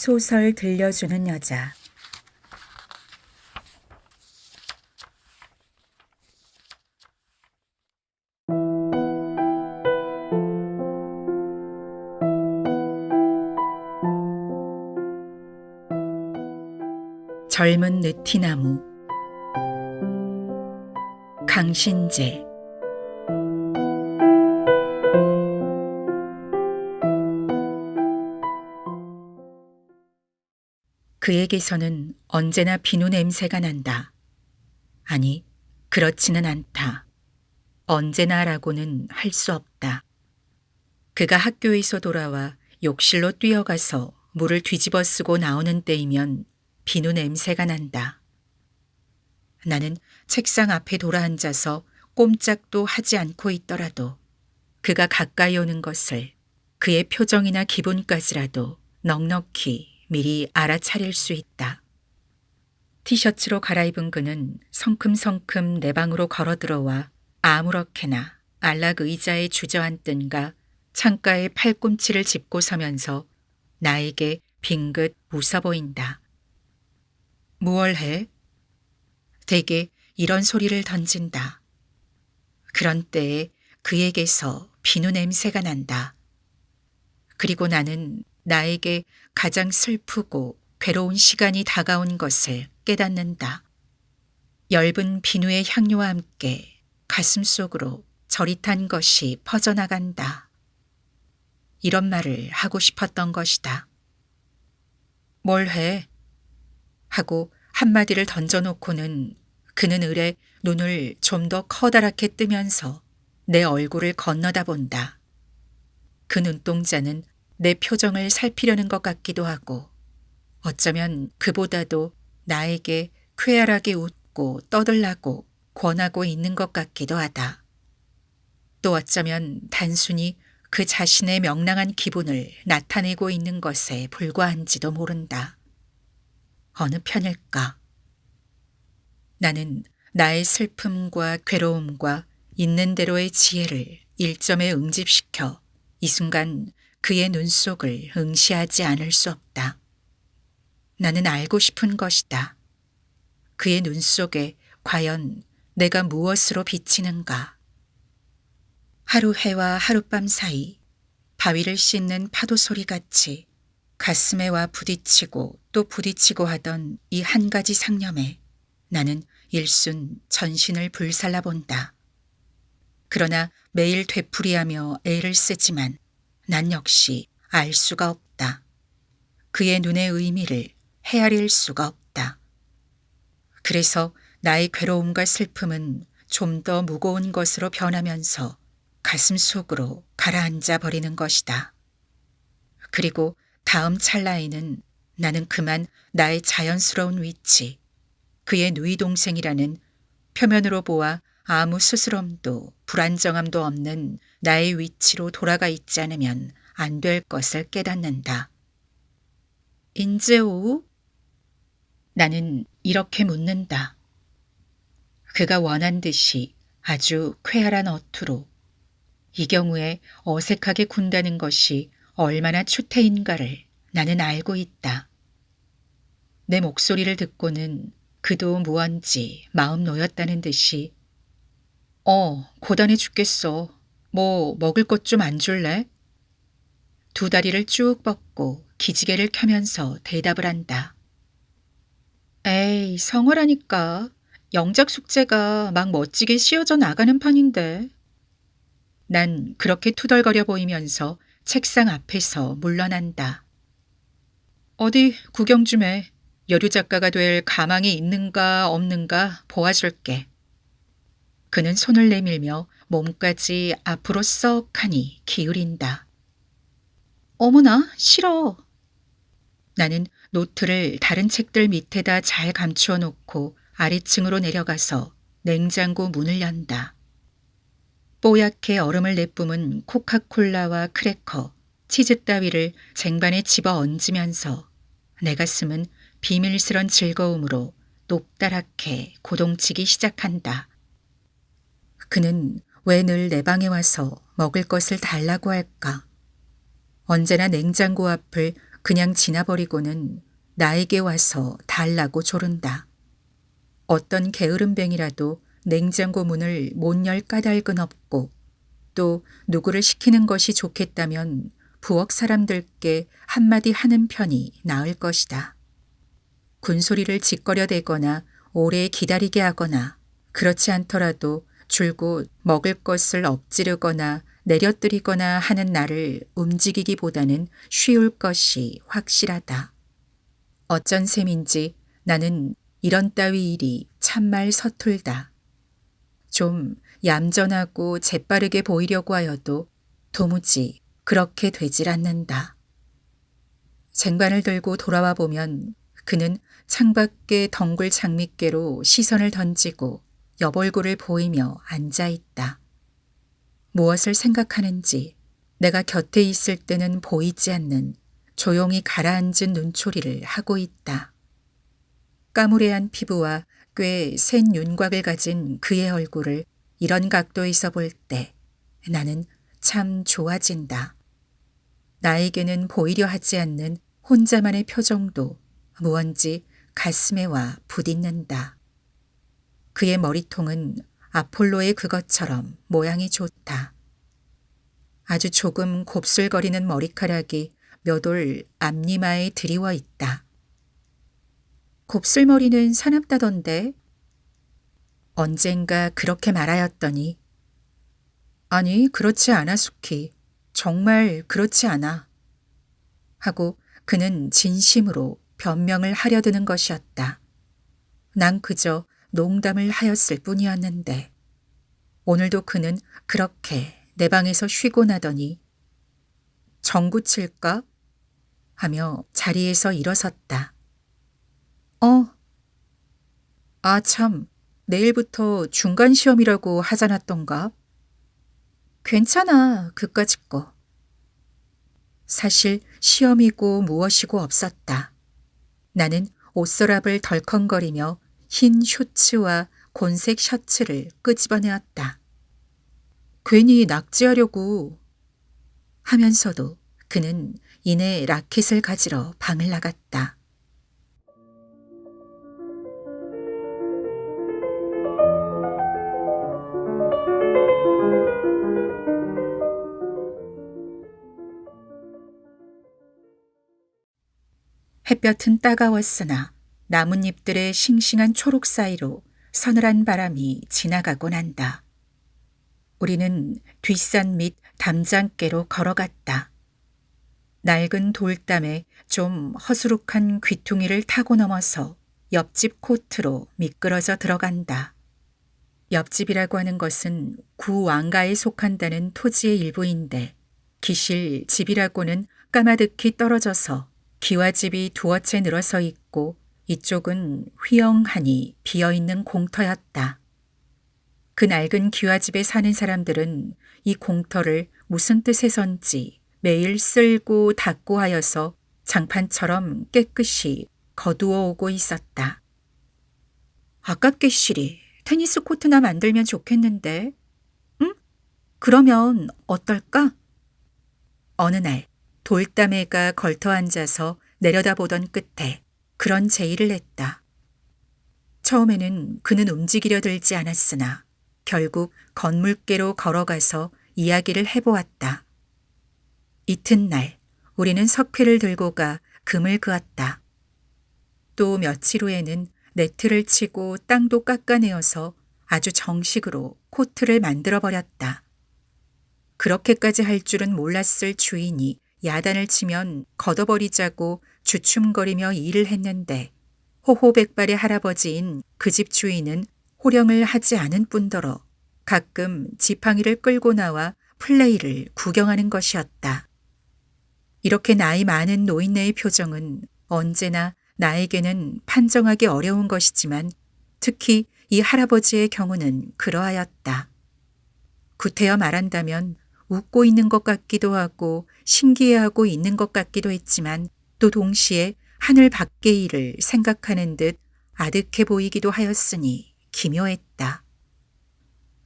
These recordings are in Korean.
소설 들려주는 여자. 젊은 느티나무. 강신재. 그에게서는 언제나 비누 냄새가 난다. 아니, 그렇지는 않다. 언제나라고는 할 수 없다. 그가 학교에서 돌아와 욕실로 뛰어가서 물을 뒤집어 쓰고 나오는 때이면 비누 냄새가 난다. 나는 책상 앞에 돌아앉아서 꼼짝도 하지 않고 있더라도 그가 가까이 오는 것을 그의 표정이나 기분까지라도 넉넉히 미리 알아차릴 수 있다. 티셔츠로 갈아입은 그는 성큼성큼 내 방으로 걸어 들어와 아무렇게나 안락 의자에 주저앉든가 창가에 팔꿈치를 짚고 서면서 나에게 빙긋 웃어 보인다. 무얼 해? 대개 이런 소리를 던진다. 그런 때에 그에게서 비누 냄새가 난다. 그리고 나는 나에게 가장 슬프고 괴로운 시간이 다가온 것을 깨닫는다. 엷은 비누의 향료와 함께 가슴 속으로 저릿한 것이 퍼져나간다. 이런 말을 하고 싶었던 것이다. 뭘 해? 하고 한마디를 던져놓고는 그는 을에 눈을 좀 더 커다랗게 뜨면서 내 얼굴을 건너다 본다. 그 눈동자는 내 표정을 살피려는 것 같기도 하고 어쩌면 그보다도 나에게 쾌활하게 웃고 떠들라고 권하고 있는 것 같기도 하다. 또 어쩌면 단순히 그 자신의 명랑한 기분을 나타내고 있는 것에 불과한지도 모른다. 어느 편일까? 나는 나의 슬픔과 괴로움과 있는 대로의 지혜를 일점에 응집시켜 이 순간 그의 눈 속을 응시하지 않을 수 없다. 나는 알고 싶은 것이다. 그의 눈 속에 과연 내가 무엇으로 비치는가? 하루 해와 하룻밤 사이 바위를 씻는 파도 소리같이 가슴에 와 부딪히고 또 부딪히고 하던 이 한 가지 상념에 나는 일순 전신을 불살라 본다. 그러나 매일 되풀이하며 애를 쓰지만 난 역시 알 수가 없다. 그의 눈의 의미를 헤아릴 수가 없다. 그래서 나의 괴로움과 슬픔은 좀 더 무거운 것으로 변하면서 가슴 속으로 가라앉아 버리는 것이다. 그리고 다음 찰나에는 나는 그만 나의 자연스러운 위치, 그의 누이 동생이라는 표면으로 보아 아무 스스럼도 불안정함도 없는 나의 위치로 돌아가 있지 않으면 안 될 것을 깨닫는다. 인제오? 나는 이렇게 묻는다. 그가 원한 듯이 아주 쾌활한 어투로 이 경우에 어색하게 군다는 것이 얼마나 추태인가를 나는 알고 있다. 내 목소리를 듣고는 그도 무언지 마음 놓였다는 듯이 고단해 죽겠어. 뭐 먹을 것 좀 안 줄래? 두 다리를 쭉 뻗고 기지개를 켜면서 대답을 한다. 에이, 성어라니까. 영작 숙제가 막 멋지게 씌어져 나가는 판인데. 난 그렇게 투덜거려 보이면서 책상 앞에서 물러난다. 어디 구경 좀 해. 여류 작가가 될 가망이 있는가 없는가 보아줄게. 그는 손을 내밀며 몸까지 앞으로 썩하니 기울인다. 어머나, 싫어. 나는 노트를 다른 책들 밑에다 잘 감추어 놓고 아래층으로 내려가서 냉장고 문을 연다. 뽀얗게 얼음을 내뿜은 코카콜라와 크래커, 치즈 따위를 쟁반에 집어 얹으면서 내 가슴은 비밀스런 즐거움으로 높다랗게 고동치기 시작한다. 그는 왜 늘 내 방에 와서 먹을 것을 달라고 할까? 언제나 냉장고 앞을 그냥 지나버리고는 나에게 와서 달라고 조른다. 어떤 게으름뱅이라도 냉장고 문을 못 열 까닭은 없고 또 누구를 시키는 것이 좋겠다면 부엌 사람들께 한마디 하는 편이 나을 것이다. 군소리를 짓거려대거나 오래 기다리게 하거나 그렇지 않더라도 줄곧 먹을 것을 엎지르거나 내려뜨리거나 하는 나를 움직이기보다는 쉬울 것이 확실하다. 어쩐 셈인지 나는 이런 따위 일이 참말 서툴다. 좀 얌전하고 재빠르게 보이려고 하여도 도무지 그렇게 되질 않는다. 쟁반을 들고 돌아와 보면 그는 창밖에 덩굴 장밋개로 시선을 던지고 옆얼굴을 보이며 앉아있다. 무엇을 생각하는지 내가 곁에 있을 때는 보이지 않는 조용히 가라앉은 눈초리를 하고 있다. 까무레한 피부와 꽤 센 윤곽을 가진 그의 얼굴을 이런 각도에서 볼 때 나는 참 좋아진다. 나에게는 보이려 하지 않는 혼자만의 표정도 무언지 가슴에 와 부딪는다. 그의 머리통은 아폴로의 그것처럼 모양이 좋다. 아주 조금 곱슬거리는 머리카락이 몇 올 앞니마에 드리워 있다. 곱슬머리는 사납다던데. 언젠가 그렇게 말하였더니 아니 그렇지 않아 수키. 정말 그렇지 않아. 하고 그는 진심으로 변명을 하려 드는 것이었다. 난 그저 농담을 하였을 뿐이었는데 오늘도 그는 그렇게 내 방에서 쉬고 나더니 전구 칠까? 하며 자리에서 일어섰다. 아 참, 내일부터 중간시험이라고 하자놨던가? 괜찮아, 그까짓 거. 사실 시험이고 무엇이고 없었다. 나는 옷서랍을 덜컹거리며 흰 쇼츠와 곤색 셔츠를 끄집어내었다. 괜히 낙지하려고 하면서도 그는 이내 라켓을 가지러 방을 나갔다. 햇볕은 따가웠으나 나뭇잎들의 싱싱한 초록 사이로 서늘한 바람이 지나가곤 한다. 우리는 뒷산 밑 담장께로 걸어갔다. 낡은 돌담에 좀 허수룩한 귀퉁이를 타고 넘어서 옆집 코트로 미끄러져 들어간다. 옆집이라고 하는 것은 구 왕가에 속한다는 토지의 일부인데 기실 집이라고는 까마득히 떨어져서 기와집이 두어 채 늘어서 있고 이쪽은 휘영하니 비어있는 공터였다. 그 낡은 기와집에 사는 사람들은 이 공터를 무슨 뜻에선지 매일 쓸고 닦고 하여서 장판처럼 깨끗이 거두어 오고 있었다. 아깝게 시리 테니스 코트나 만들면 좋겠는데. 응? 그러면 어떨까? 어느 날 돌담에가 걸터 앉아서 내려다보던 끝에 그런 제의를 했다. 처음에는 그는 움직이려 들지 않았으나 결국 건물께로 걸어가서 이야기를 해보았다. 이튿날 우리는 석회를 들고 가 금을 그었다. 또 며칠 후에는 네트를 치고 땅도 깎아내어서 아주 정식으로 코트를 만들어버렸다. 그렇게까지 할 줄은 몰랐을 주인이 야단을 치면 걷어버리자고 주춤거리며 일을 했는데 호호백발의 할아버지인 그 집 주인은 호령을 하지 않은 뿐더러 가끔 지팡이를 끌고 나와 플레이를 구경하는 것이었다. 이렇게 나이 많은 노인네의 표정은 언제나 나에게는 판정하기 어려운 것이지만 특히 이 할아버지의 경우는 그러하였다. 구태여 말한다면 웃고 있는 것 같기도 하고 신기해하고 있는 것 같기도 했지만 또 동시에 하늘 밖의 일을 생각하는 듯 아득해 보이기도 하였으니 기묘했다.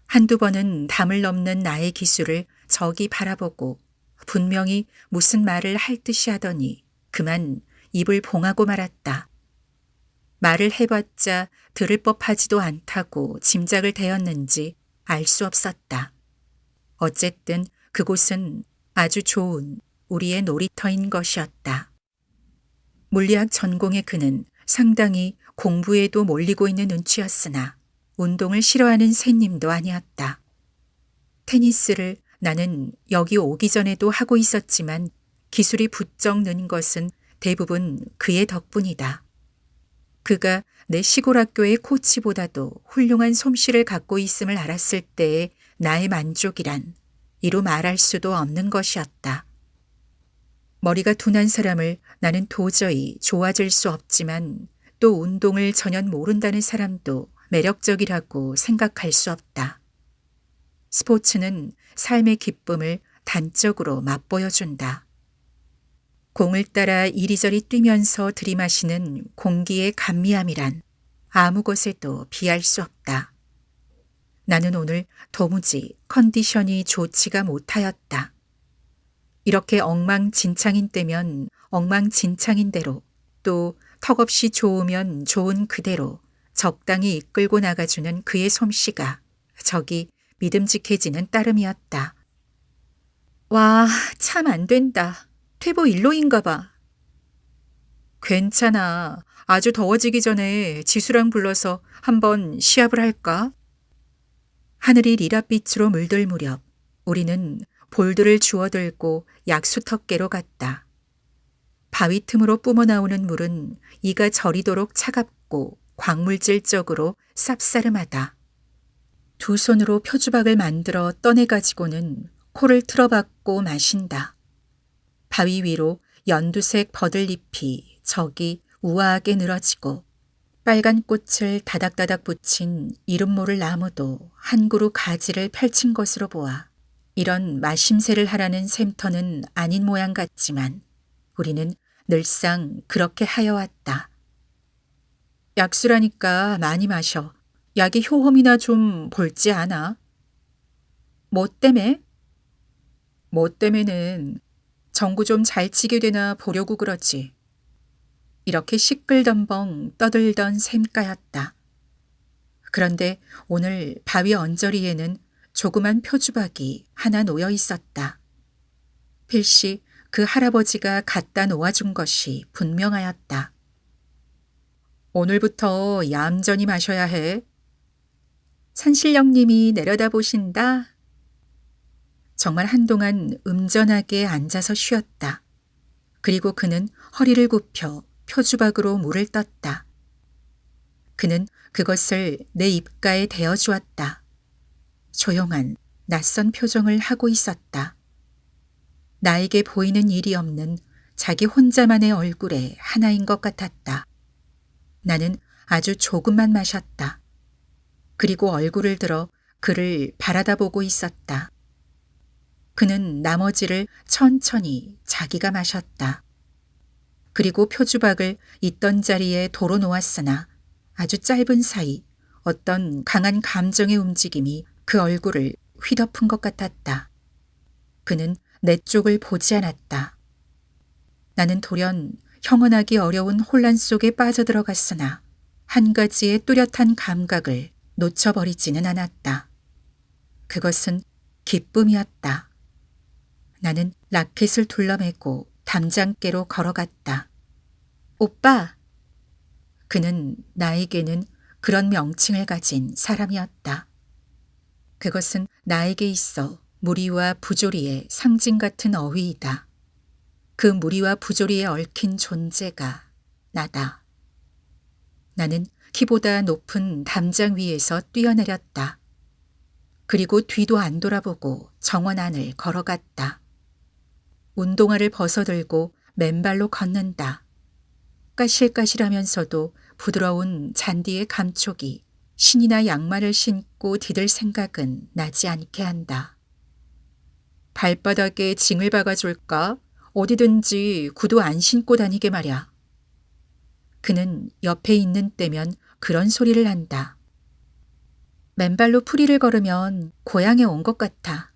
한두 번은 담을 넘는 나의 기술을 저기 바라보고 분명히 무슨 말을 할 듯이 하더니 그만 입을 봉하고 말았다. 말을 해봤자 들을 법하지도 않다고 짐작을 대었는지 알 수 없었다. 어쨌든 그곳은 아주 좋은 우리의 놀이터인 것이었다. 물리학 전공의 그는 상당히 공부에도 몰리고 있는 눈치였으나 운동을 싫어하는 새님도 아니었다. 테니스를 나는 여기 오기 전에도 하고 있었지만 기술이 부쩍 는 것은 대부분 그의 덕분이다. 그가 내 시골 학교의 코치보다도 훌륭한 솜씨를 갖고 있음을 알았을 때의 나의 만족이란 이루 말할 수도 없는 것이었다. 머리가 둔한 사람을 나는 도저히 좋아질 수 없지만 또 운동을 전혀 모른다는 사람도 매력적이라고 생각할 수 없다. 스포츠는 삶의 기쁨을 단적으로 맛보여준다. 공을 따라 이리저리 뛰면서 들이마시는 공기의 감미함이란 아무 것에도 비할 수 없다. 나는 오늘 도무지 컨디션이 좋지가 못하였다. 이렇게 엉망진창인 때면 엉망진창인 대로 또 턱없이 좋으면 좋은 그대로 적당히 이끌고 나가주는 그의 솜씨가 저기 믿음직해지는 따름이었다. 와, 참 안 된다. 퇴보 일로인가 봐. 괜찮아. 아주 더워지기 전에 지수랑 불러서 한번 시합을 할까? 하늘이 리라빛으로 물들 무렵 우리는 볼들을 주워들고 약수터께로 갔다. 바위 틈으로 뿜어나오는 물은 이가 저리도록 차갑고 광물질적으로 쌉싸름하다. 두 손으로 표주박을 만들어 떠내가지고는 코를 틀어박고 마신다. 바위 위로 연두색 버들잎이 저기 우아하게 늘어지고 빨간 꽃을 다닥다닥 붙인 이름 모를 나무도 한 그루 가지를 펼친 것으로 보아 이런 마심새를 하라는 샘터는 아닌 모양 같지만 우리는 늘상 그렇게 하여왔다. 약수라니까 많이 마셔. 약이 효험이나 좀 볼지 않아? 뭐 때문에? 뭐 때문에는 정구 좀 잘 치게 되나 보려고 그러지. 이렇게 시끌던벙 떠들던 샘가였다. 그런데 오늘 바위 언저리에는 조그만 표주박이 하나 놓여 있었다. 필시 그 할아버지가 갖다 놓아준 것이 분명하였다. 오늘부터 얌전히 마셔야 해. 산신령님이 내려다보신다. 정말 한동안 음전하게 앉아서 쉬었다. 그리고 그는 허리를 굽혀 표주박으로 물을 떴다. 그는 그것을 내 입가에 대어주었다. 조용한 낯선 표정을 하고 있었다. 나에게 보이는 일이 없는 자기 혼자만의 얼굴의 하나인 것 같았다. 나는 아주 조금만 마셨다. 그리고 얼굴을 들어 그를 바라다보고 있었다. 그는 나머지를 천천히 자기가 마셨다. 그리고 표주박을 있던 자리에 도로 놓았으나 아주 짧은 사이 어떤 강한 감정의 움직임이 그 얼굴을 휘덮은 것 같았다. 그는 내 쪽을 보지 않았다. 나는 돌연 형언하기 어려운 혼란 속에 빠져들어갔으나 한 가지의 뚜렷한 감각을 놓쳐버리지는 않았다. 그것은 기쁨이었다. 나는 라켓을 둘러매고 담장께로 걸어갔다. 오빠! 그는 나에게는 그런 명칭을 가진 사람이었다. 그것은 나에게 있어 무리와 부조리의 상징 같은 어휘이다. 그 무리와 부조리에 얽힌 존재가 나다. 나는 키보다 높은 담장 위에서 뛰어내렸다. 그리고 뒤도 안 돌아보고 정원 안을 걸어갔다. 운동화를 벗어들고 맨발로 걷는다. 까실까실하면서도 부드러운 잔디의 감촉이 신이나 양말을 신고 디딜 생각은 나지 않게 한다. 발바닥에 징을 박아줄까? 어디든지 구두 안 신고 다니게 말야. 그는 옆에 있는 때면 그런 소리를 한다. 맨발로 풀이를 걸으면 고향에 온 것 같아.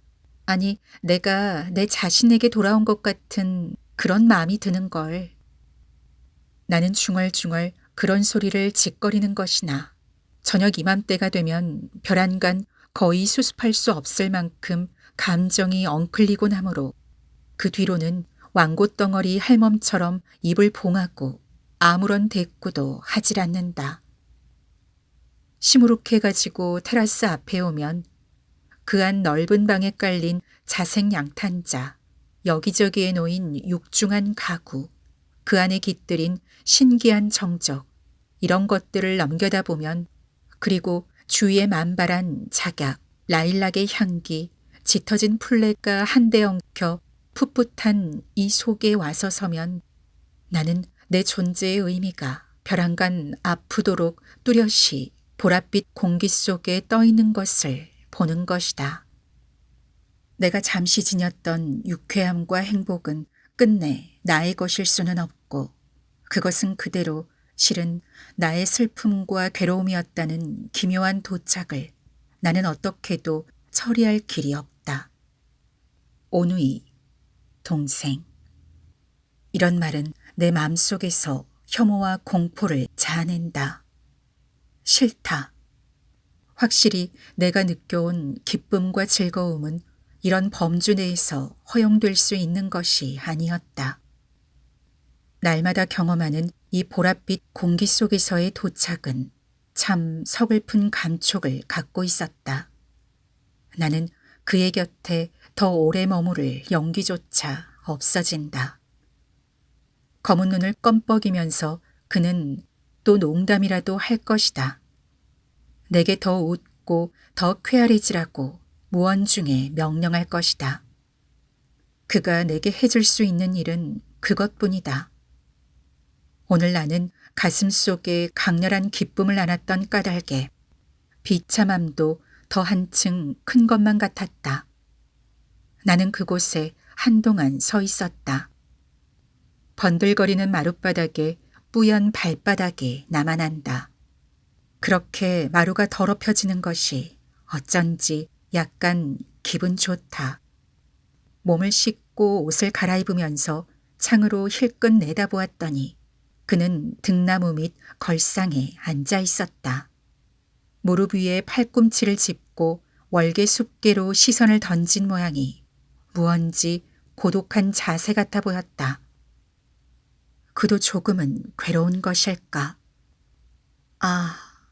아니, 내가 내 자신에게 돌아온 것 같은 그런 마음이 드는 걸. 나는 중얼중얼 그런 소리를 짓거리는 것이나 저녁 이맘때가 되면 벼란간 거의 수습할 수 없을 만큼 감정이 엉클리곤 하므로 그 뒤로는 왕곶덩어리 할멈처럼 입을 봉하고 아무런 대꾸도 하질 않는다. 시무룩해가지고 테라스 앞에 오면 그 안 넓은 방에 깔린 자색 양탄자, 여기저기에 놓인 육중한 가구, 그 안에 깃들인 신기한 정적, 이런 것들을 넘겨다 보면, 그리고 주위에 만발한 작약, 라일락의 향기, 짙어진 풀레가 한데 엉켜 풋풋한 이 속에 와서 서면 나는 내 존재의 의미가 벼랑간 아프도록 뚜렷이 보랏빛 공기 속에 떠 있는 것을 보는 것이다. 내가 잠시 지녔던 유쾌함과 행복은 끝내 나의 것일 수는 없고 그것은 그대로 실은 나의 슬픔과 괴로움이었다는 기묘한 도착을 나는 어떻게도 처리할 길이 없다. 오누이, 동생. 이런 말은 내 마음속에서 혐오와 공포를 자아낸다. 싫다. 확실히 내가 느껴온 기쁨과 즐거움은 이런 범주 내에서 허용될 수 있는 것이 아니었다. 날마다 경험하는 이 보랏빛 공기 속에서의 도착은 참 서글픈 감촉을 갖고 있었다. 나는 그의 곁에 더 오래 머무를 용기조차 없어진다. 검은 눈을 껌뻑이면서 그는 또 농담이라도 할 것이다. 내게 더 웃고 더 쾌활해지라고 무언중에 명령할 것이다. 그가 내게 해줄 수 있는 일은 그것뿐이다. 오늘 나는 가슴 속에 강렬한 기쁨을 안았던 까닭에 비참함도 더 한층 큰 것만 같았다. 나는 그곳에 한동안 서 있었다. 번들거리는 마룻바닥에 뿌연 발바닥이 남아난다. 그렇게 마루가 더럽혀지는 것이 어쩐지 약간 기분 좋다. 몸을 씻고 옷을 갈아입으면서 창으로 힐끗 내다보았더니 그는 등나무 밑 걸상에 앉아 있었다. 무릎 위에 팔꿈치를 짚고 월계 숲계로 시선을 던진 모양이 무언지 고독한 자세 같아 보였다. 그도 조금은 괴로운 것일까?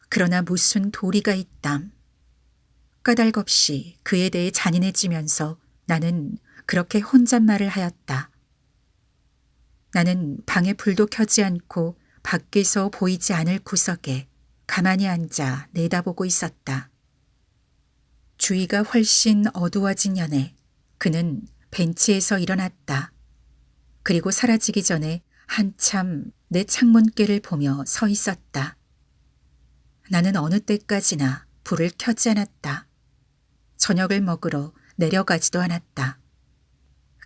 그러나 무슨 도리가 있담. 까닭없이 그에 대해 잔인해지면서 나는 그렇게 혼잣말을 하였다. 나는 방에 불도 켜지 않고 밖에서 보이지 않을 구석에 가만히 앉아 내다보고 있었다. 주위가 훨씬 어두워진 연에 그는 벤치에서 일어났다. 그리고 사라지기 전에 한참 내 창문께를 보며 서 있었다. 나는 어느 때까지나 불을 켜지 않았다. 저녁을 먹으러 내려가지도 않았다.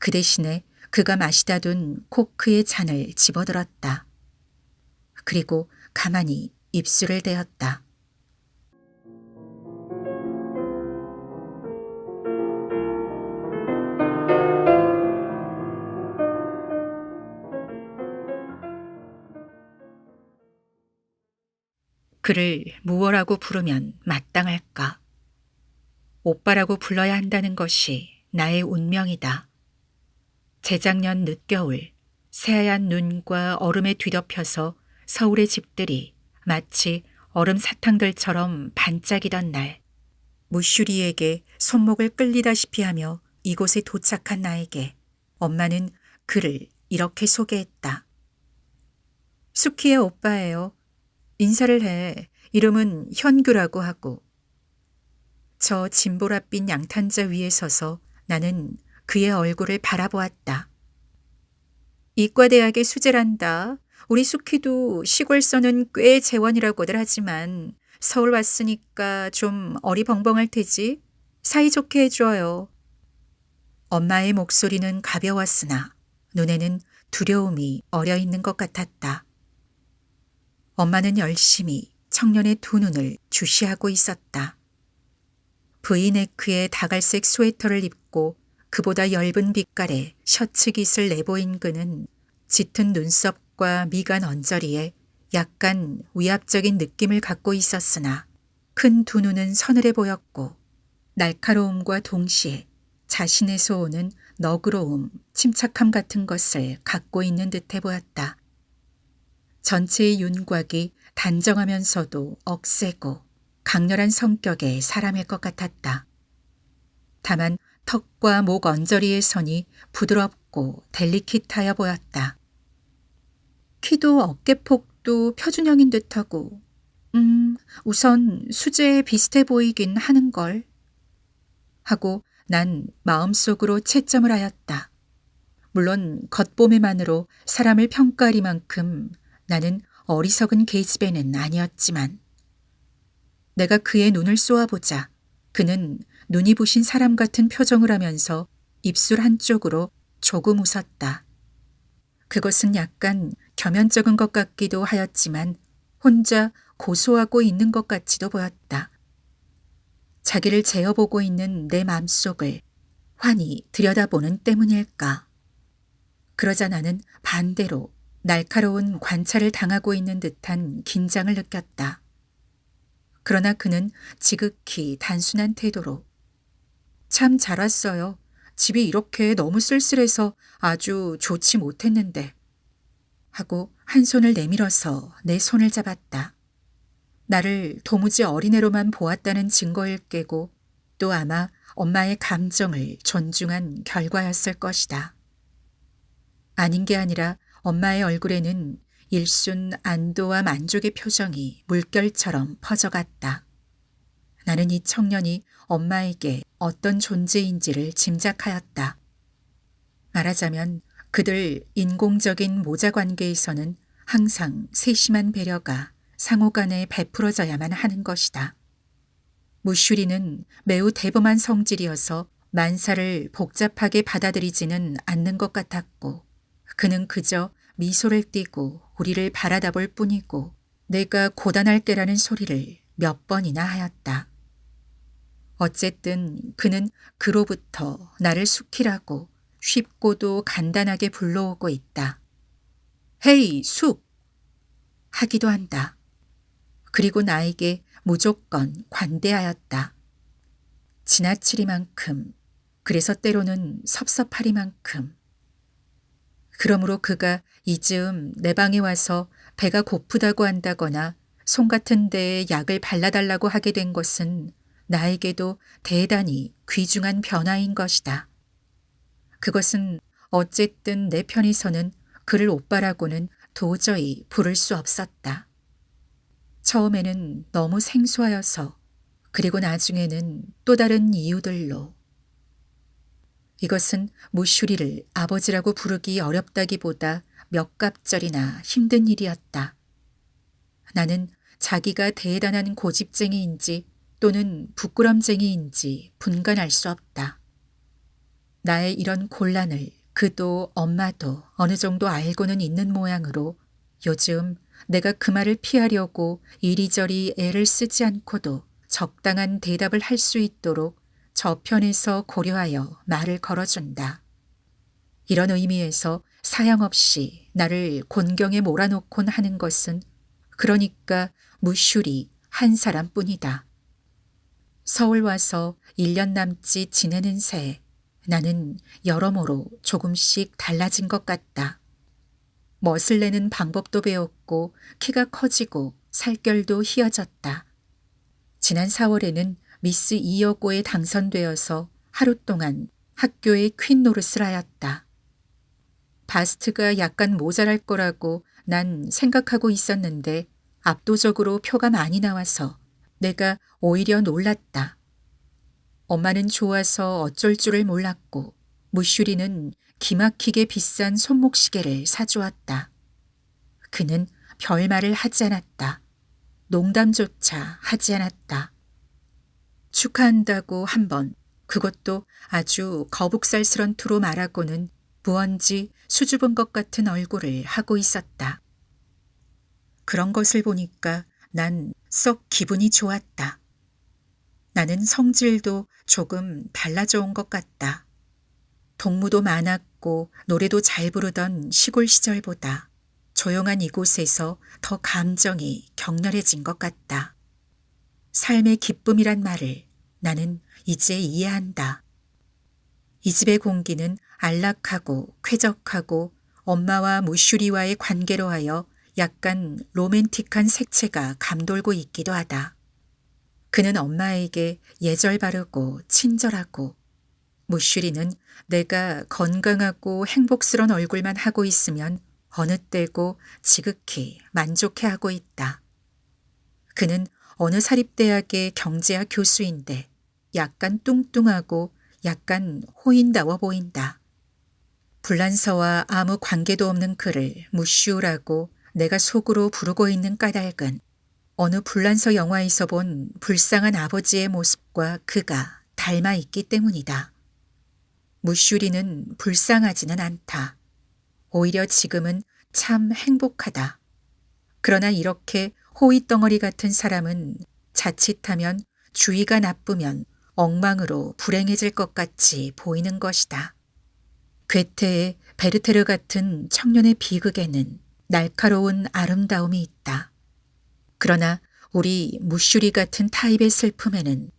그 대신에 그가 마시다 둔 코크의 잔을 집어들었다. 그리고 가만히 입술을 대었다. 그를 무엇라고 부르면 마땅할까? 오빠라고 불러야 한다는 것이 나의 운명이다. 재작년 늦겨울 새하얀 눈과 얼음에 뒤덮여서 서울의 집들이 마치 얼음 사탕들처럼 반짝이던 날, 무슈리에게 손목을 끌리다시피 하며 이곳에 도착한 나에게 엄마는 그를 이렇게 소개했다. 수키의 오빠예요. 인사를 해. 이름은 현규라고 하고. 저 진보랏빛 양탄자 위에 서서 나는 그의 얼굴을 바라보았다. 이과대학의 수재란다. 우리 수키도 시골서는 꽤 재원이라고들 하지만 서울 왔으니까 좀 어리벙벙할 테지. 사이좋게 해줘요. 엄마의 목소리는 가벼웠으나 눈에는 두려움이 어려 있는 것 같았다. 엄마는 열심히 청년의 두 눈을 주시하고 있었다. 브이네크에 다갈색 스웨터를 입고 그보다 엷은 빛깔의 셔츠 깃을 내보인 그는 짙은 눈썹과 턱과 미간 언저리에 약간 위압적인 느낌을 갖고 있었으나 큰 두 눈은 서늘해 보였고 날카로움과 동시에 자신에서 오는 너그러움, 침착함 같은 것을 갖고 있는 듯해 보였다. 전체의 윤곽이 단정하면서도 억세고 강렬한 성격의 사람일 것 같았다. 다만 턱과 목 언저리의 선이 부드럽고 델리킷하여 보였다. 키도 어깨폭도 표준형인 듯하고 우선 수제에 비슷해 보이긴 하는걸 하고 난 마음속으로 채점을 하였다. 물론 겉보매만으로 사람을 평가하리만큼 나는 어리석은 계집애는 아니었지만 내가 그의 눈을 쏘아보자 그는 눈이 부신 사람 같은 표정을 하면서 입술 한쪽으로 조금 웃었다. 그것은 약간 겸연쩍은 것 같기도 하였지만 혼자 고소하고 있는 것 같지도 보였다. 자기를 재어보고 있는 내 맘속을 환히 들여다보는 때문일까. 그러자 나는 반대로 날카로운 관찰을 당하고 있는 듯한 긴장을 느꼈다. 그러나 그는 지극히 단순한 태도로 참 잘 왔어요. 집이 이렇게 너무 쓸쓸해서 아주 좋지 못했는데 하고 한 손을 내밀어서 내 손을 잡았다. 나를 도무지 어린애로만 보았다는 증거일 게고 또 아마 엄마의 감정을 존중한 결과였을 것이다. 아닌 게 아니라 엄마의 얼굴에는 일순 안도와 만족의 표정이 물결처럼 퍼져갔다. 나는 이 청년이 엄마에게 어떤 존재인지를 짐작하였다. 말하자면 그들 인공적인 모자 관계에서는 항상 세심한 배려가 상호간에 베풀어져야만 하는 것이다. 무슈리는 매우 대범한 성질이어서 만사를 복잡하게 받아들이지는 않는 것 같았고 그는 그저 미소를 띠고 우리를 바라다볼 뿐이고 내가 고단할게라는 소리를 몇 번이나 하였다. 어쨌든 그는 그로부터 나를 숙희라고 쉽고도 간단하게 불러오고 있다. 헤이 숙! 하기도 한다. 그리고 나에게 무조건 관대하였다. 지나치리만큼, 그래서 때로는 섭섭하리만큼. 그러므로 그가 이즈음 내 방에 와서 배가 고프다고 한다거나 손 같은 데에 약을 발라달라고 하게 된 것은 나에게도 대단히 귀중한 변화인 것이다. 그것은 어쨌든 내 편에서는 그를 오빠라고는 도저히 부를 수 없었다. 처음에는 너무 생소하여서 그리고 나중에는 또 다른 이유들로. 이것은 무슈리를 아버지라고 부르기 어렵다기보다 몇 갑절이나 힘든 일이었다. 나는 자기가 대단한 고집쟁이인지 또는 부끄럼쟁이인지 분간할 수 없다. 나의 이런 곤란을 그도 엄마도 어느 정도 알고는 있는 모양으로 요즘 내가 그 말을 피하려고 이리저리 애를 쓰지 않고도 적당한 대답을 할 수 있도록 저편에서 고려하여 말을 걸어준다. 이런 의미에서 사양없이 나를 곤경에 몰아놓곤 하는 것은 그러니까 무슈리 한 사람뿐이다. 서울 와서 1년 남짓 지내는 새에 나는 여러모로 조금씩 달라진 것 같다. 멋을 내는 방법도 배웠고 키가 커지고 살결도 희어졌다. 지난 4월에는 미스 이여고에 당선되어서 하루 동안 학교의 퀸 노릇을 하였다. 바스트가 약간 모자랄 거라고 난 생각하고 있었는데 압도적으로 표가 많이 나와서 내가 오히려 놀랐다. 엄마는 좋아서 어쩔 줄을 몰랐고 무슈리는 기막히게 비싼 손목시계를 사주었다. 그는 별말을 하지 않았다. 농담조차 하지 않았다. 축하한다고 한 번, 그것도 아주 거북살스런 투로 말하고는 무언지 수줍은 것 같은 얼굴을 하고 있었다. 그런 것을 보니까 난 썩 기분이 좋았다. 나는 성질도 조금 달라져 온 것 같다. 동무도 많았고 노래도 잘 부르던 시골 시절보다 조용한 이곳에서 더 감정이 격렬해진 것 같다. 삶의 기쁨이란 말을 나는 이제 이해한다. 이 집의 공기는 안락하고 쾌적하고 엄마와 무슈리와의 관계로 하여 약간 로맨틱한 색채가 감돌고 있기도 하다. 그는 엄마에게 예절 바르고 친절하고, 무슈리는 내가 건강하고 행복스러운 얼굴만 하고 있으면 어느 때고 지극히 만족해하고 있다. 그는 어느 사립대학의 경제학 교수인데 약간 뚱뚱하고 약간 호인다워 보인다. 불란서와 아무 관계도 없는 그를 무슈라고 내가 속으로 부르고 있는 까닭은 어느 불란서 영화에서 본 불쌍한 아버지의 모습과 그가 닮아 있기 때문이다. 무슈리는 불쌍하지는 않다. 오히려 지금은 참 행복하다. 그러나 이렇게 호잇덩어리 같은 사람은 자칫하면 주의가 나쁘면 엉망으로 불행해질 것 같이 보이는 것이다. 괴테의 베르테르 같은 청년의 비극에는 날카로운 아름다움이 있다. 그러나 우리 무슈리 같은 타입의 슬픔에는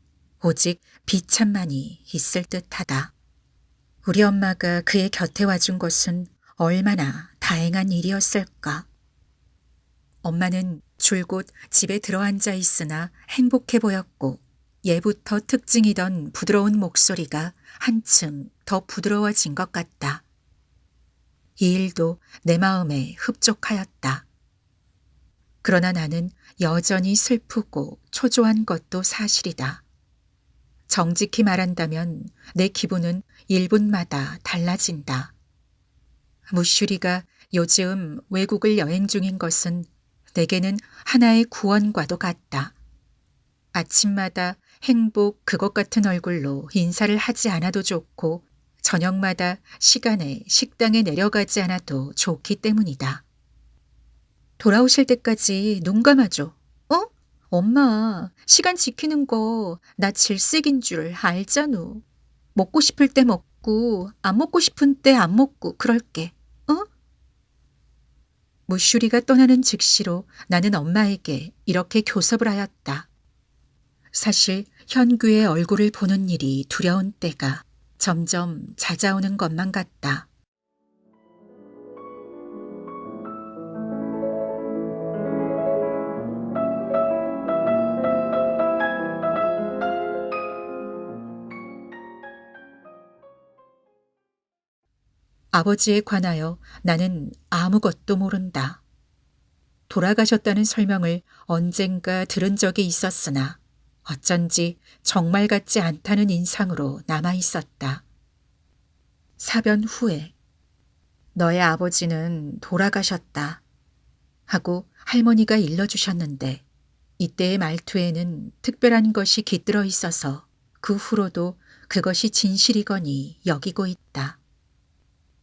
오직 비참만이 있을 듯하다. 우리 엄마가 그의 곁에 와준 것은 얼마나 다행한 일이었을까. 엄마는 줄곧 집에 들어앉아 있으나 행복해 보였고 예부터 특징이던 부드러운 목소리가 한층 더 부드러워진 것 같다. 이 일도 내 마음에 흡족하였다. 그러나 나는 여전히 슬프고 초조한 것도 사실이다. 정직히 말한다면 내 기분은 1분마다 달라진다. 무슈리가 요즘 외국을 여행 중인 것은 내게는 하나의 구원과도 같다. 아침마다 행복 그것 같은 얼굴로 인사를 하지 않아도 좋고 저녁마다 시간에 식당에 내려가지 않아도 좋기 때문이다. 돌아오실 때까지 눈 감아줘. 어? 엄마, 시간 지키는 거 나 질색인 줄 알잖아. 먹고 싶을 때 먹고 안 먹고 싶은 때 안 먹고 그럴게. 어? 무슈리가 떠나는 즉시로 나는 엄마에게 이렇게 교섭을 하였다. 사실 현규의 얼굴을 보는 일이 두려운 때가 점점 잦아오는 것만 같다. 아버지에 관하여 나는 아무것도 모른다. 돌아가셨다는 설명을 언젠가 들은 적이 있었으나 어쩐지 정말 같지 않다는 인상으로 남아 있었다. 사변 후에 너의 아버지는 돌아가셨다 하고 할머니가 일러주셨는데 이때의 말투에는 특별한 것이 깃들어 있어서 그 후로도 그것이 진실이거니 여기고 있다.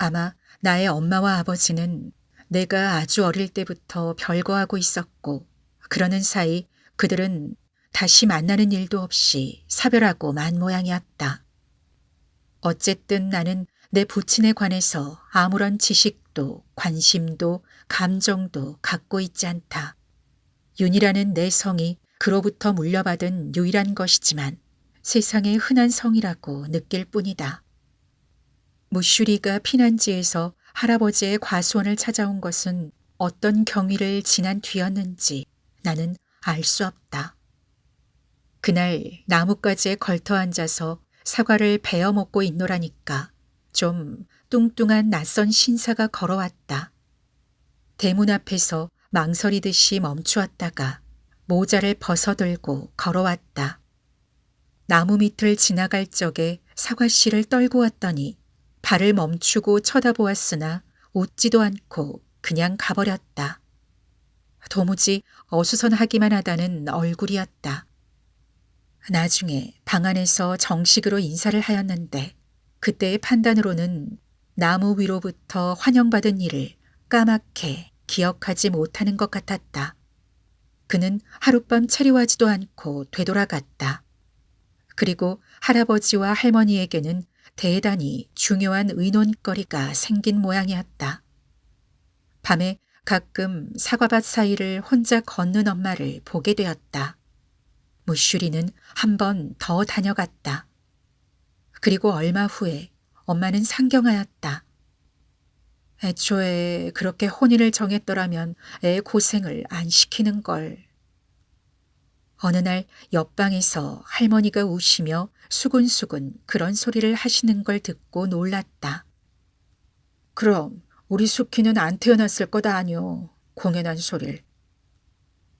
아마 나의 엄마와 아버지는 내가 아주 어릴 때부터 별거하고 있었고 그러는 사이 그들은 다시 만나는 일도 없이 사별하고 만 모양이었다. 어쨌든 나는 내 부친에 관해서 아무런 지식도 관심도 감정도 갖고 있지 않다. 윤이라는 내 성이 그로부터 물려받은 유일한 것이지만 세상의 흔한 성이라고 느낄 뿐이다. 무슈리가 피난지에서 할아버지의 과수원을 찾아온 것은 어떤 경위를 지난 뒤였는지 나는 알 수 없다. 그날 나뭇가지에 걸터 앉아서 사과를 베어 먹고 있노라니까 좀 뚱뚱한 낯선 신사가 걸어왔다. 대문 앞에서 망설이듯이 멈추었다가 모자를 벗어들고 걸어왔다. 나무 밑을 지나갈 적에 사과씨를 떨고 왔더니 발을 멈추고 쳐다보았으나 웃지도 않고 그냥 가버렸다. 도무지 어수선하기만 하다는 얼굴이었다. 나중에 방 안에서 정식으로 인사를 하였는데 그때의 판단으로는 나무 위로부터 환영받은 일을 까맣게 기억하지 못하는 것 같았다. 그는 하룻밤 체류하지도 않고 되돌아갔다. 그리고 할아버지와 할머니에게는 대단히 중요한 의논거리가 생긴 모양이었다. 밤에 가끔 사과밭 사이를 혼자 걷는 엄마를 보게 되었다. 무슈리는 한 번 더 다녀갔다. 그리고 얼마 후에 엄마는 상경하였다. 애초에 그렇게 혼인을 정했더라면 애 고생을 안 시키는 걸. 어느 날 옆방에서 할머니가 우시며 수근수근 그런 소리를 하시는 걸 듣고 놀랐다. 그럼 우리 숙희는 안 태어났을 거다 아뇨. 공연한 소릴.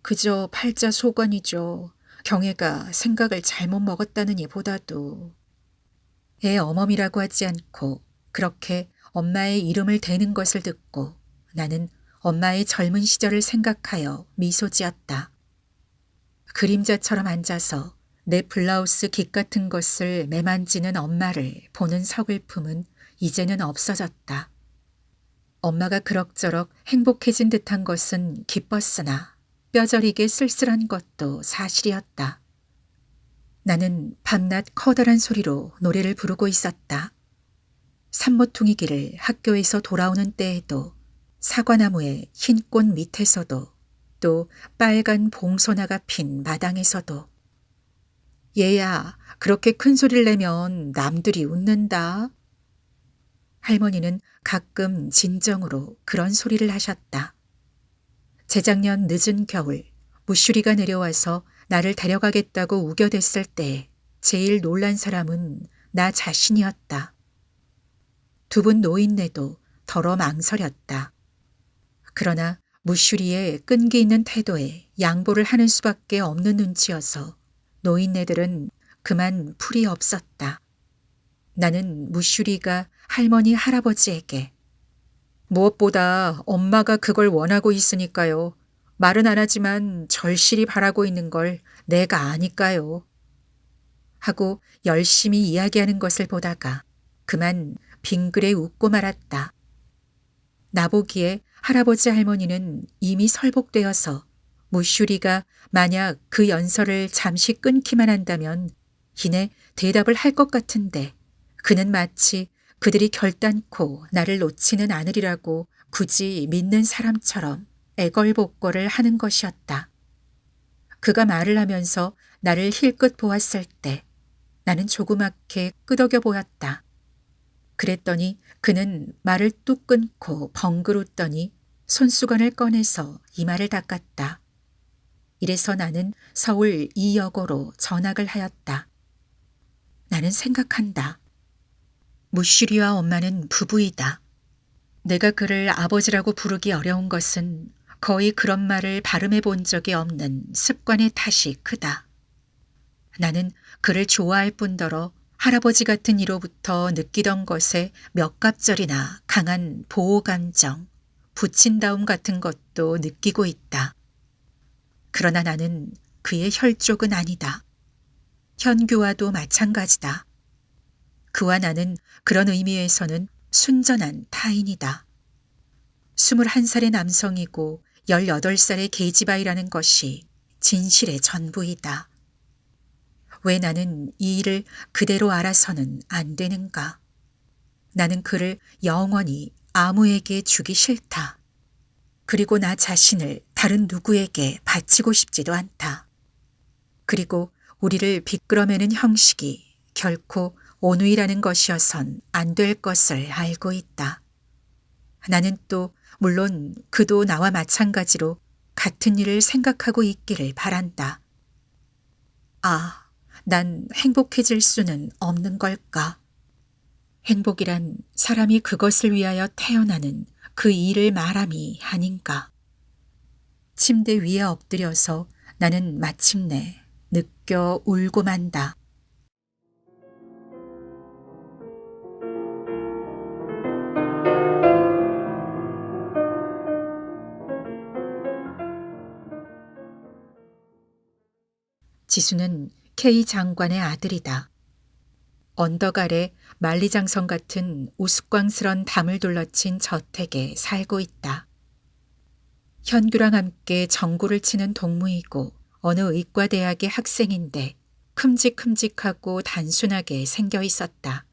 그저 팔자 소관이죠. 경애가 생각을 잘못 먹었다느니 보다도. 애 어멈이라고 하지 않고 그렇게 엄마의 이름을 대는 것을 듣고 나는 엄마의 젊은 시절을 생각하여 미소 지었다. 그림자처럼 앉아서 내 블라우스 깃 같은 것을 매만지는 엄마를 보는 서글픔은 이제는 없어졌다. 엄마가 그럭저럭 행복해진 듯한 것은 기뻤으나 뼈저리게 쓸쓸한 것도 사실이었다. 나는 밤낮 커다란 소리로 노래를 부르고 있었다. 산모퉁이길을 학교에서 돌아오는 때에도 사과나무의 흰 꽃 밑에서도 또 빨간 봉소나가 핀 마당에서도. 얘야, 그렇게 큰 소리를 내면 남들이 웃는다. 할머니는 가끔 진정으로 그런 소리를 하셨다. 재작년 늦은 겨울 무슈리가 내려와서 나를 데려가겠다고 우겨댔을 때 제일 놀란 사람은 나 자신이었다. 두 분 노인네도 더러 망설였다. 그러나 무슈리의 끈기 있는 태도에 양보를 하는 수밖에 없는 눈치여서 노인네들은 그만 풀이 없었다. 나는 무슈리가 할머니 할아버지에게 무엇보다 엄마가 그걸 원하고 있으니까요. 말은 안 하지만 절실히 바라고 있는 걸 내가 아니까요. 하고 열심히 이야기하는 것을 보다가 그만 빙그레 웃고 말았다. 나보기에 할아버지 할머니는 이미 설복되어서 무슈리가 만약 그 연설을 잠시 끊기만 한다면 이내 대답을 할 것 같은데 그는 마치 그들이 결단코 나를 놓지는 않으리라고 굳이 믿는 사람처럼 애걸복걸을 하는 것이었다. 그가 말을 하면서 나를 힐끗 보았을 때 나는 조그맣게 끄덕여 보였다. 그랬더니 그는 말을 뚝 끊고 벙글 웃더니 손수건을 꺼내서 이마를 닦았다. 이래서 나는 서울 이여고로 전학을 하였다. 나는 생각한다. 무슈리와 엄마는 부부이다. 내가 그를 아버지라고 부르기 어려운 것은 거의 그런 말을 발음해 본 적이 없는 습관의 탓이 크다. 나는 그를 좋아할 뿐더러 할아버지 같은 이로부터 느끼던 것에 몇 갑절이나 강한 보호감정, 부친다움 같은 것도 느끼고 있다. 그러나 나는 그의 혈족은 아니다. 현규와도 마찬가지다. 그와 나는 그런 의미에서는 순전한 타인이다. 21살의 남성이고 18살의 계집아이라는 것이 진실의 전부이다. 왜 나는 이 일을 그대로 알아서는 안 되는가? 나는 그를 영원히 아무에게 주기 싫다. 그리고 나 자신을 다른 누구에게 바치고 싶지도 않다. 그리고 우리를 비끄러매는 형식이 결코 온누이라는 것이어선 안 될 것을 알고 있다. 나는 또 물론 그도 나와 마찬가지로 같은 일을 생각하고 있기를 바란다. 아, 난 행복해질 수는 없는 걸까? 행복이란 사람이 그것을 위하여 태어나는 그 일을 말함이 아닌가? 침대 위에 엎드려서 나는 마침내 느껴 울고 만다. 지수는 K 장관의 아들이다. 언덕 아래 만리장성 같은 우스꽝스런 담을 둘러친 저택에 살고 있다. 현규랑 함께 전구를 치는 동무이고 어느 의과대학의 학생인데 큼직큼직하고 단순하게 생겨 있었다.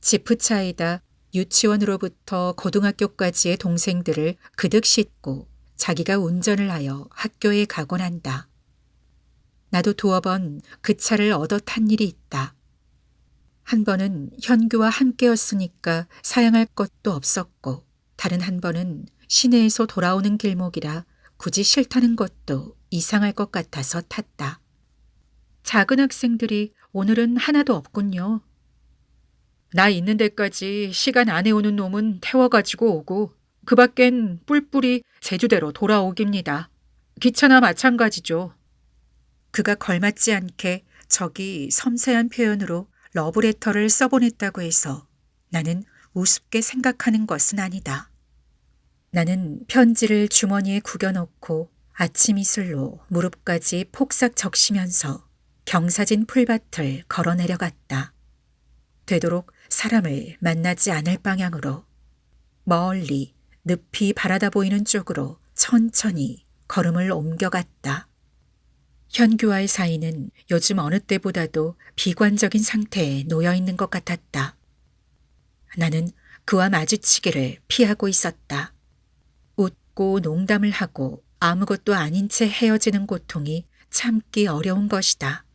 지프차에다 유치원으로부터 고등학교까지의 동생들을 그득 싣고 자기가 운전을 하여 학교에 가곤 한다. 나도 두어 번 그 차를 얻어 탄 일이 있다. 한 번은 현규와 함께였으니까 사양할 것도 없었고, 다른 한 번은 시내에서 돌아오는 길목이라 굳이 싫다는 것도 이상할 것 같아서 탔다. 작은 학생들이 오늘은 하나도 없군요. 나 있는 데까지 시간 안에 오는 놈은 태워가지고 오고 그 밖엔 뿔뿔이 제주대로 돌아오깁니다. 기차나 마찬가지죠. 그가 걸맞지 않게 저기 섬세한 표현으로 러브레터를 써보냈다고 해서 나는 우습게 생각하는 것은 아니다. 나는 편지를 주머니에 구겨놓고 아침 이슬로 무릎까지 폭삭 적시면서 경사진 풀밭을 걸어 내려갔다. 되도록 사람을 만나지 않을 방향으로 멀리 늪이 바라다 보이는 쪽으로 천천히 걸음을 옮겨갔다. 현규와의 사이는 요즘 어느 때보다도 비관적인 상태에 놓여 있는 것 같았다. 나는 그와 마주치기를 피하고 있었다. 웃고 농담을 하고 아무것도 아닌 채 헤어지는 고통이 참기 어려운 것이다.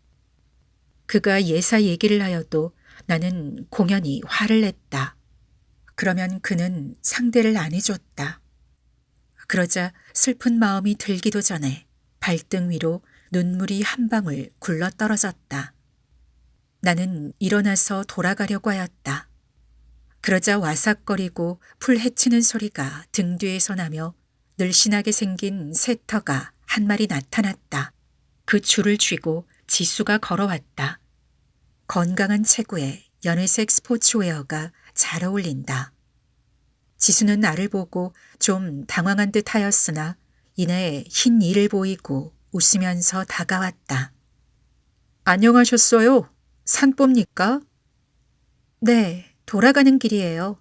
그가 예사 얘기를 하여도 나는 공연히 화를 냈다. 그러면 그는 상대를 안 해줬다. 그러자 슬픈 마음이 들기도 전에 발등 위로 눈물이 한 방울 굴러 떨어졌다. 나는 일어나서 돌아가려고 하였다. 그러자 와삭거리고 풀 헤치는 소리가 등 뒤에서 나며 늘씬하게 생긴 새터가 한 마리 나타났다. 그 줄을 쥐고 지수가 걸어왔다. 건강한 체구에 연회색 스포츠웨어가 잘 어울린다. 지수는 나를 보고 좀 당황한 듯 하였으나 이내 흰 이를 보이고 웃으면서 다가왔다. 안녕하셨어요? 산봅니까? 네, 돌아가는 길이에요.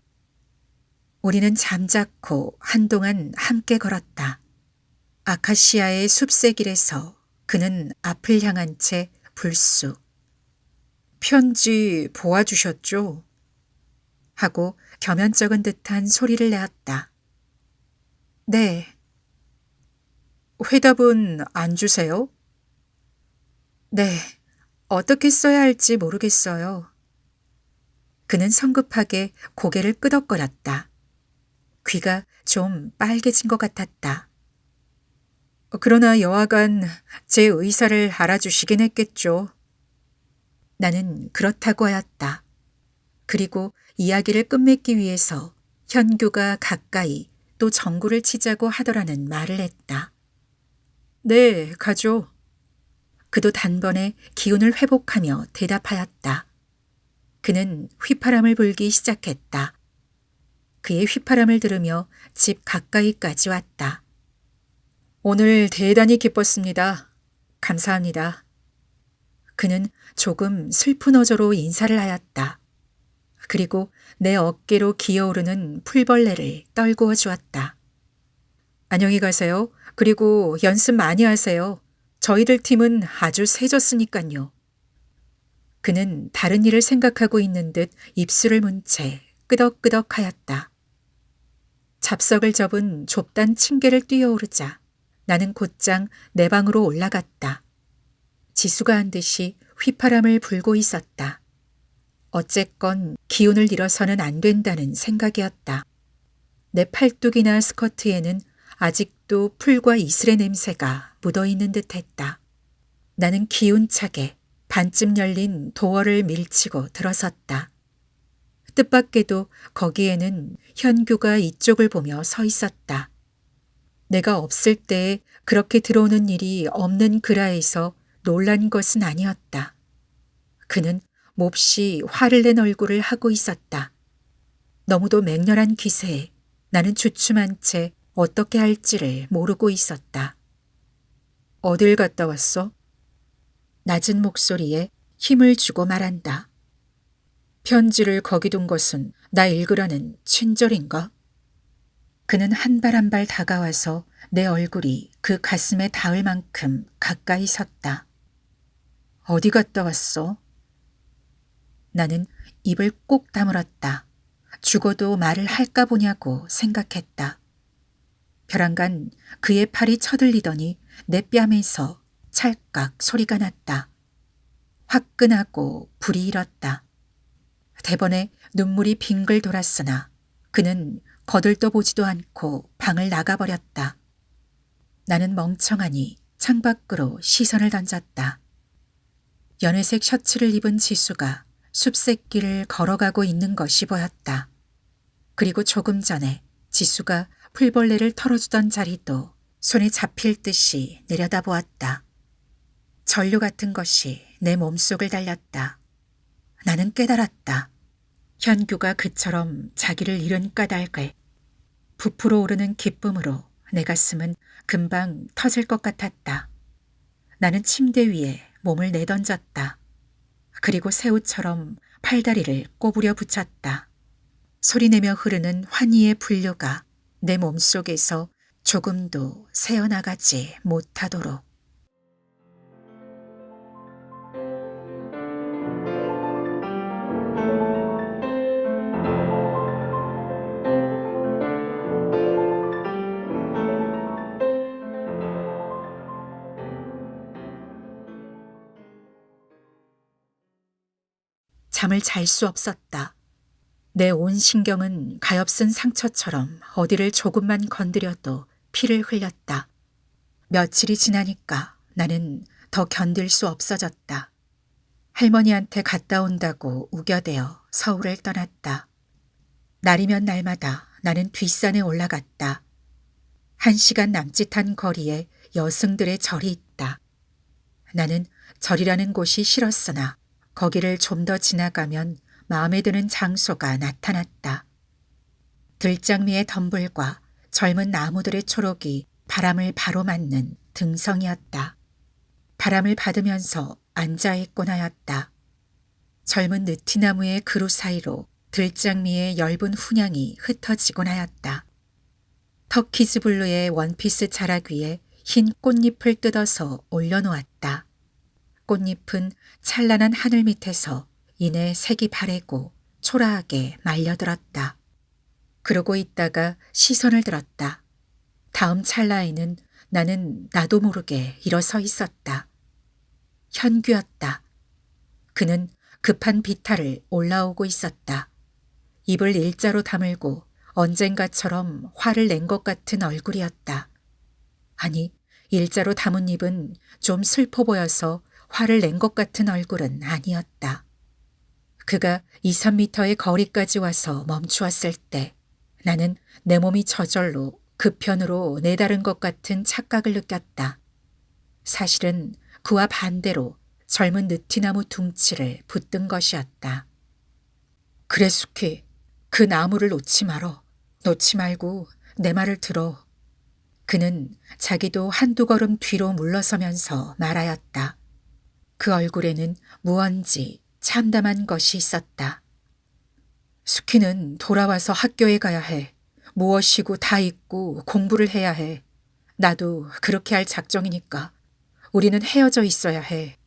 우리는 잠자코 한동안 함께 걸었다. 아카시아의 숲새길에서 그는 앞을 향한 채 불쑥 편지 보아주셨죠? 하고 겸연쩍은 듯한 소리를 내었다. 네. 회답은 안 주세요? 네. 어떻게 써야 할지 모르겠어요. 그는 성급하게 고개를 끄덕거렸다. 귀가 좀 빨개진 것 같았다. 그러나 여하간 제 의사를 알아주시긴 했겠죠. 나는 그렇다고 하였다. 그리고 이야기를 끝맺기 위해서 현규가 가까이 또 전구를 치자고 하더라는 말을 했다. 네, 가죠. 그도 단번에 기운을 회복하며 대답하였다. 그는 휘파람을 불기 시작했다. 그의 휘파람을 들으며 집 가까이까지 왔다. 오늘 대단히 기뻤습니다. 감사합니다. 그는 조금 슬픈 어조로 인사를 하였다. 그리고 내 어깨로 기어오르는 풀벌레를 떨구어 주었다. 안녕히 가세요. 그리고 연습 많이 하세요. 저희들 팀은 아주 세졌으니깐요. 그는 다른 일을 생각하고 있는 듯 입술을 문 채 끄덕끄덕 하였다. 잡석을 접은 좁단 층계를 뛰어오르자 나는 곧장 내 방으로 올라갔다. 지수가 한 듯이 휘파람을 불고 있었다. 어쨌건 기운을 잃어서는 안 된다는 생각이었다. 내 팔뚝이나 스커트에는 아직도 풀과 이슬의 냄새가 묻어있는 듯했다. 나는 기운차게 반쯤 열린 도어를 밀치고 들어섰다. 뜻밖에도 거기에는 현규가 이쪽을 보며 서 있었다. 내가 없을 때에 그렇게 들어오는 일이 없는 그라에서 놀란 것은 아니었다. 그는 몹시 화를 낸 얼굴을 하고 있었다. 너무도 맹렬한 기세에 나는 주춤한 채 어떻게 할지를 모르고 있었다. 어딜 갔다 왔어? 낮은 목소리에 힘을 주고 말한다. 편지를 거기 둔 것은 나 읽으라는 친절인가? 그는 한 발 한 발 다가와서 내 얼굴이 그 가슴에 닿을 만큼 가까이 섰다. 어디 갔다 왔어? 나는 입을 꼭 다물었다. 죽어도 말을 할까 보냐고 생각했다. 벼랑간 그의 팔이 쳐들리더니 내 뺨에서 찰칵 소리가 났다. 화끈하고 불이 일었다. 대번에 눈물이 빙글 돌았으나 그는 거들떠 보지도 않고 방을 나가버렸다. 나는 멍청하니 창밖으로 시선을 던졌다. 연회색 셔츠를 입은 지수가 숲새길을 걸어가고 있는 것이 보였다. 그리고 조금 전에 지수가 풀벌레를 털어주던 자리도 손에 잡힐 듯이 내려다보았다. 전류 같은 것이 내 몸속을 달렸다. 나는 깨달았다. 현규가 그처럼 자기를 잃은 까닭을. 부풀어 오르는 기쁨으로 내 가슴은 금방 터질 것 같았다. 나는 침대 위에 몸을 내던졌다. 그리고 새우처럼 팔다리를 꼬부려 붙였다. 소리내며 흐르는 환희의 분류가 내 몸속에서 조금도 새어나가지 못하도록. 잠을 잘 수 없었다. 내 온 신경은 가엾은 상처처럼 어디를 조금만 건드려도 피를 흘렸다. 며칠이 지나니까 나는 더 견딜 수 없어졌다. 할머니한테 갔다 온다고 우겨대어 서울을 떠났다. 날이면 날마다 나는 뒷산에 올라갔다. 1시간 남짓한 거리에 여승들의 절이 있다. 나는 절이라는 곳이 싫었으나 거기를 좀 더 지나가면 마음에 드는 장소가 나타났다. 들장미의 덤불과 젊은 나무들의 초록이 바람을 바로 맞는 등성이었다. 바람을 받으면서 앉아있곤 하였다. 젊은 느티나무의 그루 사이로 들장미의 엷은 훈향이 흩어지곤 하였다. 터키즈 블루의 원피스 자락 위에 흰 꽃잎을 뜯어서 올려놓았다. 꽃잎은 찬란한 하늘 밑에서 이내 색이 바래고 초라하게 말려들었다. 그러고 있다가 시선을 들었다. 다음 찰나에는 나는 나도 모르게 일어서 있었다. 현규였다. 그는 급한 비탈을 올라오고 있었다. 입을 일자로 다물고 언젠가처럼 화를 낸 것 같은 얼굴이었다. 아니, 일자로 다문 입은 좀 슬퍼 보여서 화를 낸 것 같은 얼굴은 아니었다. 그가 2, 3미터의 거리까지 와서 멈추었을 때 나는 내 몸이 저절로 급편으로 내다른 것 같은 착각을 느꼈다. 사실은 그와 반대로 젊은 느티나무 둥치를 붙든 것이었다. 그래 수키, 그 나무를 놓지 말어. 놓지 말고 내 말을 들어. 그는 자기도 한두 걸음 뒤로 물러서면서 말하였다. 그 얼굴에는 무언지 참담한 것이 있었다. 수키는 돌아와서 학교에 가야 해. 무엇이고 다 잊고 공부를 해야 해. 나도 그렇게 할 작정이니까. 우리는 헤어져 있어야 해.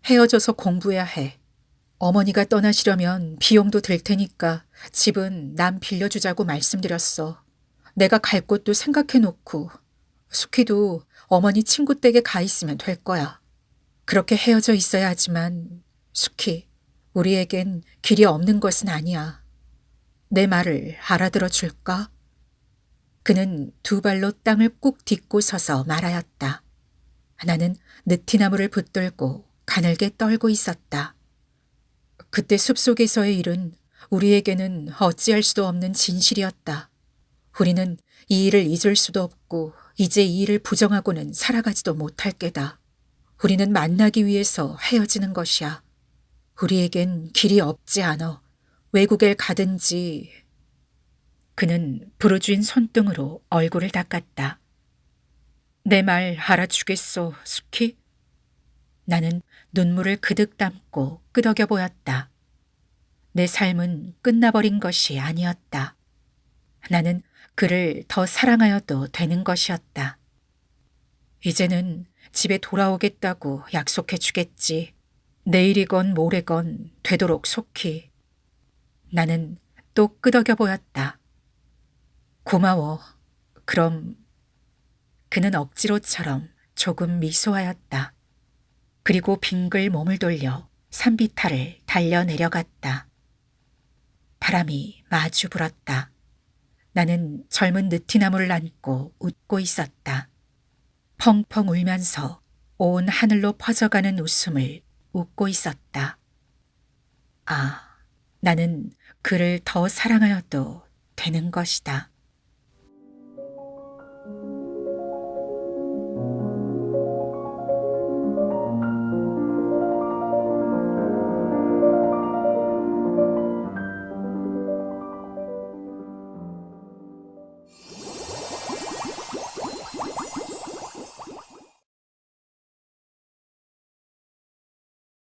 헤어져서 공부해야 해. 어머니가 떠나시려면 비용도 들 테니까 집은 남 빌려주자고 말씀드렸어. 내가 갈 곳도 생각해놓고. 수키도 어머니 친구 댁에 가 있으면 될 거야. 그렇게 헤어져 있어야 하지만 수키, 우리에겐 길이 없는 것은 아니야. 내 말을 알아들어 줄까? 그는 두 발로 땅을 꾹 딛고 서서 말하였다. 나는 느티나무를 붙들고 가늘게 떨고 있었다. 그때 숲속에서의 일은 우리에게는 어찌할 수도 없는 진실이었다. 우리는 이 일을 잊을 수도 없고 이제 이 일을 부정하고는 살아가지도 못할 게다. 우리는 만나기 위해서 헤어지는 것이야. 우리에겐 길이 없지 않아. 외국에 가든지. 그는 부르주인 손등으로 얼굴을 닦았다. 내 말 알아주겠소, 수키? 나는 눈물을 그득 담고 끄덕여 보였다. 내 삶은 끝나버린 것이 아니었다. 나는 그를 더 사랑하여도 되는 것이었다. 이제는 집에 돌아오겠다고 약속해 주겠지. 내일이건 모레건 되도록 속히. 나는 입도 끄덕여 보였다. 고마워. 그럼 그는 억지로처럼 조금 미소하였다. 그리고 빙글 몸을 돌려 산비탈을 달려 내려갔다. 바람이 마주 불었다. 나는 젊은 느티나무를 안고 웃고 있었다. 펑펑 울면서 온 하늘로 퍼져가는 웃음을 웃고 있었다. 아, 나는 그를 더 사랑하여도 되는 것이다.